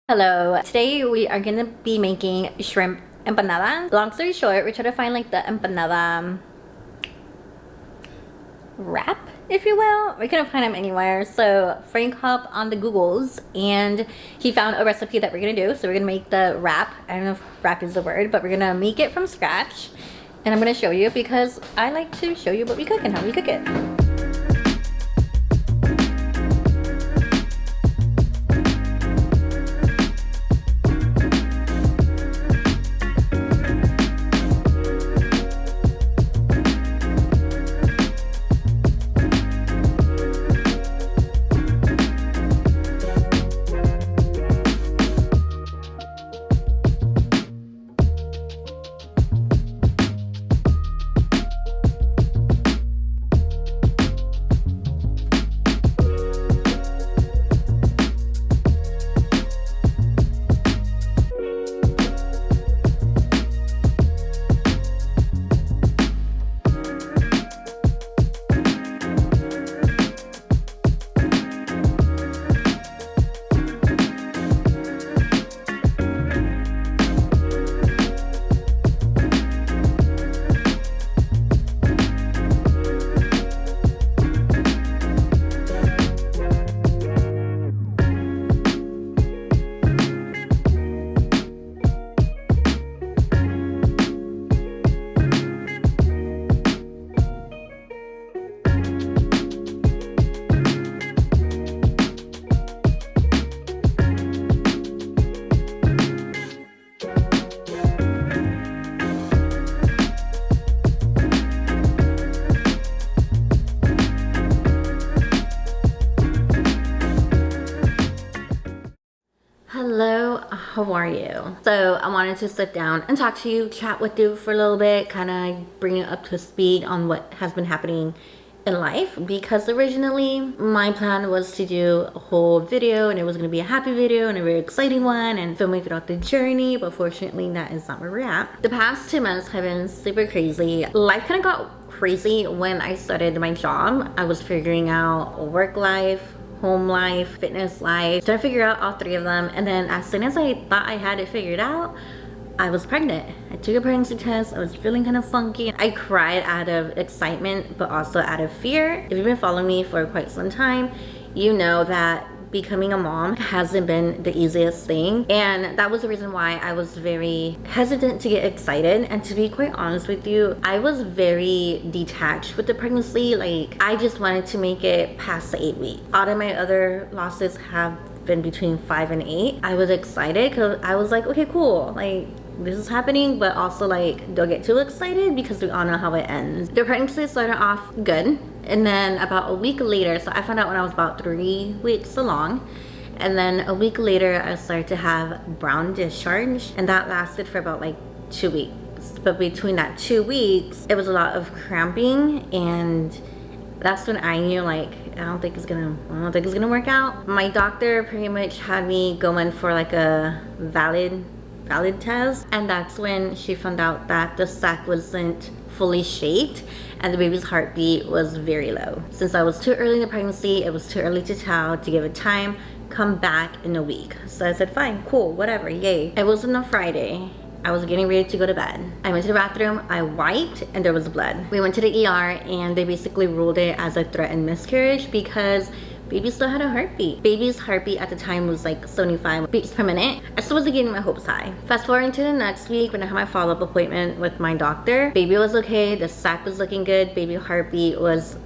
Hello, today we are gonna be making shrimp empanada. Long story short, we're trying to find like the empanada wrap, if you will. We couldn't find them anywhere, so Frank hopped on the Googles and he found a recipe that we're gonna do. So we're gonna make the wrap. I don't know if wrap is the word, but we're gonna make it from scratch, and I'm gonna show you because I like to show you what we cook and how we cook it. Hello, how are you? So I wanted to sit down and talk to you, chat with you for a little bit, kind of bring you up to speed on what has been happening in life, because originally my plan was to do a whole video and it was going to be a happy video and a very exciting one and filming throughout the journey, but fortunately that is not where we're at. The past 2 months have been super crazy. Life kind of got crazy when I started my job. I was figuring out work life, home life, fitness life, trying to figure out all 3 of them, and then as soon as I thought I had it figured out, I was pregnant. I took a pregnancy test. I was feeling kind of funky. I cried out of excitement, but also out of fear. If you've been following me for quite some time, you know that becoming a mom hasn't been the easiest thing, and that was the reason why I was very hesitant to get excited. And to be quite honest with you, I was very detached with the pregnancy. Like, I just wanted to make it past the 8 weeks. All of my other losses have been between 5 and 8. I was excited because I was like, okay, cool, like this is happening, but also like don't get too excited because we all know how it ends. The pregnancy started off good, and then about a week later, so I found out when I was about 3 weeks along, and then a week later I started to have brown discharge, and that lasted for about like 2 weeks. But between that 2 weeks, it was a lot of cramping, and that's when I knew, like, I don't think it's gonna work out. My doctor pretty much had me go in for like a valid test, and that's when she found out that the sac wasn't fully shaped and the baby's heartbeat was very low. Since I was too early in the pregnancy, it was too early to tell, to give it time, come back in a week. So I said, fine, cool, whatever, yay. It was on a Friday. I was getting ready to go to bed. I went to the bathroom, I wiped, and there was blood. We went to the ER, and they basically ruled it as a threatened miscarriage because baby still had a heartbeat. Baby's heartbeat at the time was like 75 beats per minute. I still wasn't getting my hopes high. Fast forward to the next week when I had my follow-up appointment with my doctor. Baby was okay, the sac was looking good, baby heartbeat was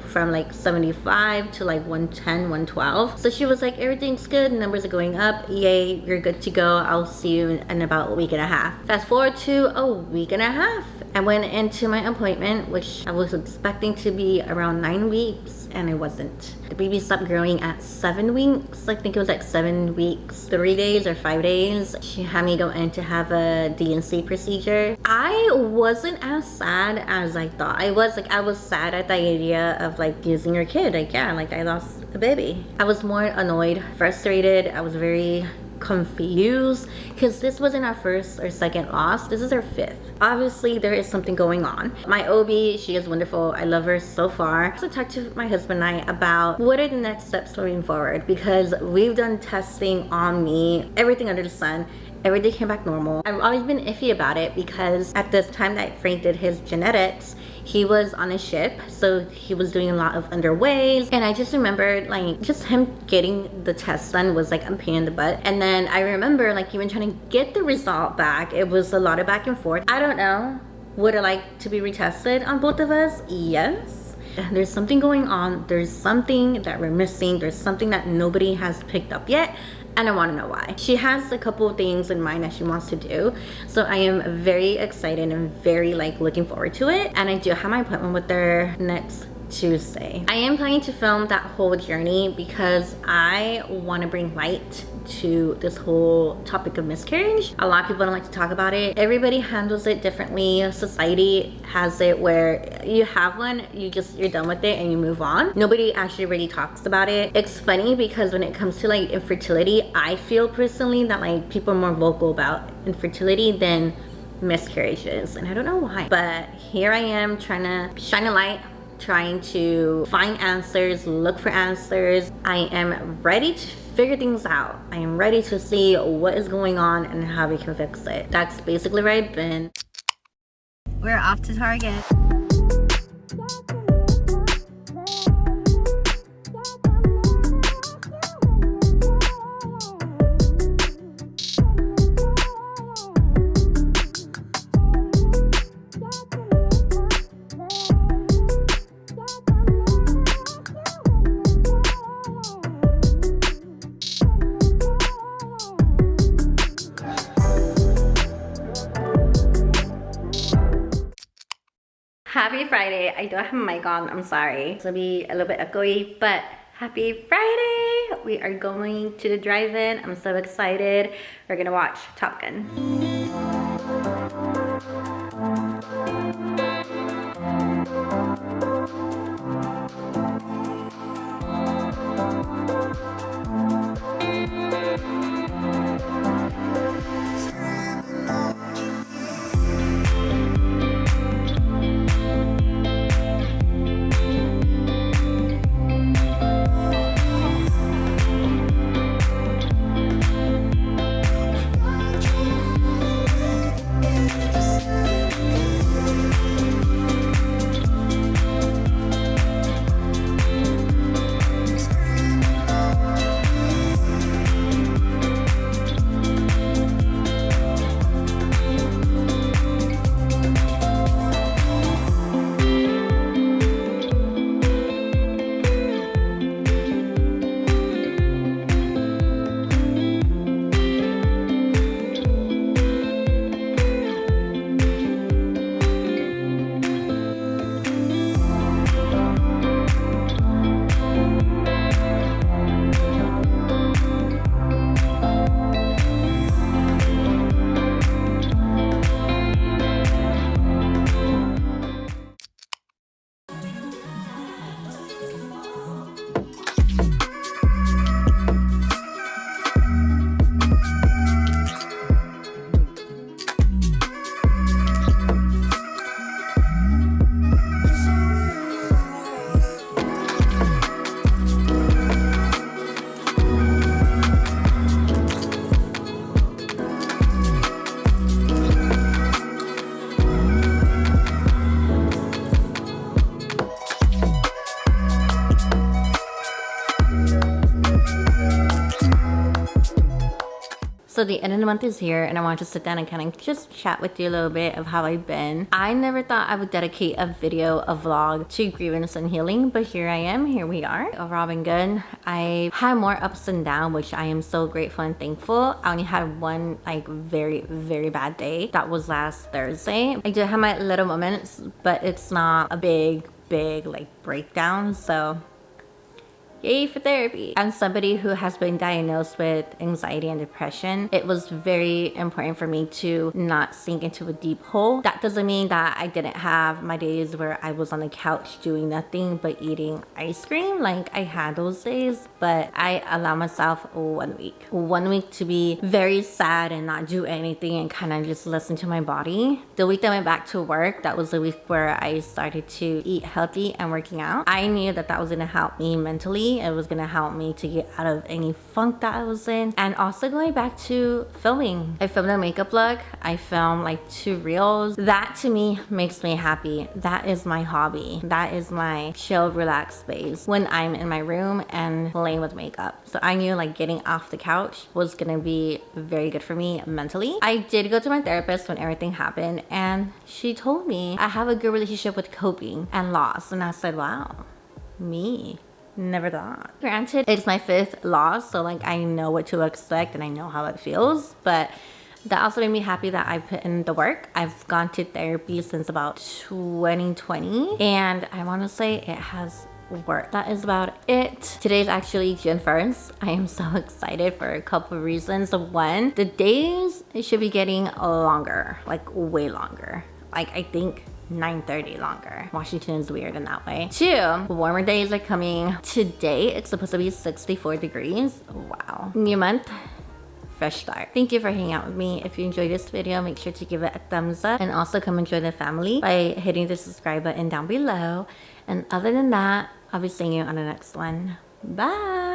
from like 75 to like 110, 112. So she was like, everything's good, numbers are going up, yay, you're good to go, I'll see you in about a week and a half. Fast forward to a week and a half. I went into my appointment, which I was expecting to be around 9 weeks, and it wasn't. The baby stopped growing at 7 weeks. I think it was like 7 weeks, 3 days or 5 days. She had me go in to have a D&C procedure. I wasn't as sad as I thought I was. Like, I was sad at the idea of like losing your kid. Like, yeah, like I lost a baby. I was more annoyed, frustrated. I was very confused because this wasn't our first or second loss. This is our fifth. Obviously there is something going on. My OB, she is wonderful. I love her so far. I also talked to my husband and I about what are the next steps moving forward, because we've done testing on me, everything under the sun. Everything came back normal. I've always been iffy about it because at the time that Frank did his genetics, he was on a ship, so he was doing a lot of underways, and I just remembered like just him getting the test done was like a pain in the butt. And then I remember like even trying to get the result back, it was a lot of back and forth. I don't know, would I like to be retested on both of us? Yes. There's something going on, there's something that we're missing, there's something that nobody has picked up yet, and I want to know why. She has a couple of things in mind that she wants to do, so I am very excited and very like looking forward to it. And I do have my appointment with her next Tuesday. I am planning to film that whole journey because I want to bring light to this whole topic of miscarriage. A lot of people don't like to talk about it. Everybody handles it differently. Society has it where you have one, you're done with it and you move on. Nobody actually really talks about it. It's funny because when it comes to like infertility, I feel personally that like people are more vocal about infertility than miscarriages, and I don't know why. But here I am trying to shine a light, trying to find answers, look for answers. I am ready to figure things out. I am ready to see what is going on and how we can fix it. That's basically where I've been. We're off to Target. Happy Friday. I don't have a mic on, I'm sorry. It's gonna be a little bit echoey, but happy Friday. We are going to the drive-in. I'm so excited. We're gonna watch Top Gun. So the end of the month is here and I want to sit down and kind of just chat with you a little bit of how I've been. I never thought I would dedicate a video, a vlog to grievance and healing, but here I am, here we are. Overall been good. I had more ups and downs, which I am so grateful and thankful. I only had one like very bad day. That was last Thursday. I did have my little moments, but it's not a big like breakdown, so Yay for therapy. I'm somebody who has been diagnosed with anxiety and depression. It was very important for me to not sink into a deep hole. That doesn't mean that I didn't have my days where I was on the couch doing nothing but eating ice cream. Like, I had those days, but I allow myself 1 week. 1 week to be very sad and not do anything and kind of just listen to my body. The week that I went back to work, that was the week where I started to eat healthy and working out. I knew that that was going to help me mentally. It was gonna help me to get out of any funk that I was in. And also going back to filming. I filmed a makeup look. I filmed like 2 reels. That to me makes me happy. That is my hobby. That is my chill, relaxed space when I'm in my room and playing with makeup. So I knew like getting off the couch was gonna be very good for me mentally. I did go to my therapist when everything happened, and she told me I have a good relationship with coping and loss. And I said, wow, me. Never thought. Granted, it's my 5th loss, so like I know what to expect and I know how it feels, but that also made me happy that I put in the work. I've gone to therapy since about 2020, and I want to say it has worked. That is about it. Today is actually June 1st. I am so excited for a couple of reasons. One, the days should be getting longer, like way longer. Like I think 9:30 longer. Washington is weird in that way. 2, warmer days are coming. Today it's supposed to be 64 degrees. Wow. New month, fresh start. Thank you for hanging out with me. If you enjoyed this video, make sure to give it a thumbs up, and also come and join the family by hitting the subscribe button down below. And other than that, I'll be seeing you on the next one. Bye.